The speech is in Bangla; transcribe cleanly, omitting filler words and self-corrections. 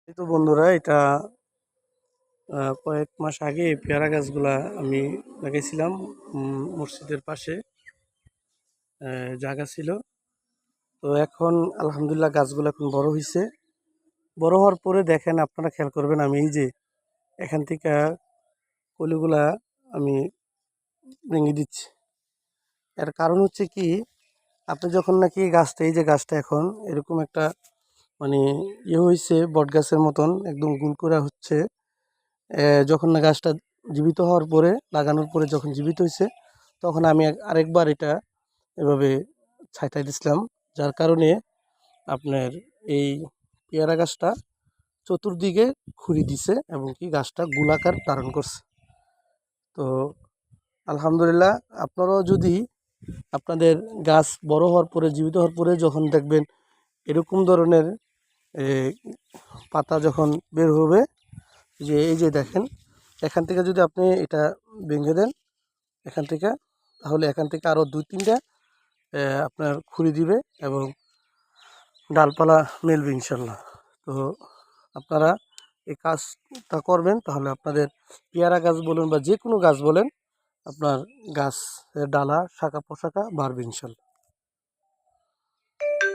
এই তো বন্ধুরা, এটা কয়েক মাস আগে এই পেয়ারা গাছগুলা আমি লাগাইছিলাম। মসজিদের পাশে জায়গা ছিল। তো এখন আলহামদুলিল্লাহ গাছগুলো এখন বড় হয়েছে। বড় হওয়ার পরে দেখেন, আপনারা খেয়াল করবেন, আমি এই যে এখান থেকে কলিগুলা আমি ভেঙে দিচ্ছি। এর কারণ হচ্ছে কি, আপনি যখন নাকি গাছটা, এই যে গাছটা এখন এরকম একটা মানে হয়েছে, বট গাছের মতন একদম গুল করা হচ্ছে। যখন না গাছটা জীবিত হওয়ার পরে, লাগানোর পরে যখন জীবিত হয়েছে, তখন আমি আরেকবার এটা এভাবে ছাঁটাই দিছিলাম। যার কারণে আপনার এই পেয়ারা গাছটা চতুর্দিকে খুঁড়ি দিছে এবং কি গাছটা গোলাকার ধারণ করছে। তো আলহামদুলিল্লাহ, আপনারাও যদি আপনাদের গাছ বড় হওয়ার পরে, জীবিত হওয়ার পরে যখন দেখবেন এরকম ধরনের এ, পাতা যখন বের হবে, যে এই যে দেখেন, এখান থেকে যদি আপনি এটা ভেঙে দেন এখান থেকে, তাহলে এখান থেকে আরও 2-3টা আপনার খুঁড়ি দিবে এবং ডালপালা মেলবে ইনশাল্লাহ। তো আপনারা এই কাজটা করবেন, তাহলে আপনাদের পেয়ারা গাছ বলুন বা যে কোনো গাছ বলেন, আপনার গাছের ডালা শাখা পোশাখা বাড়বে ইনশাল্লাহ।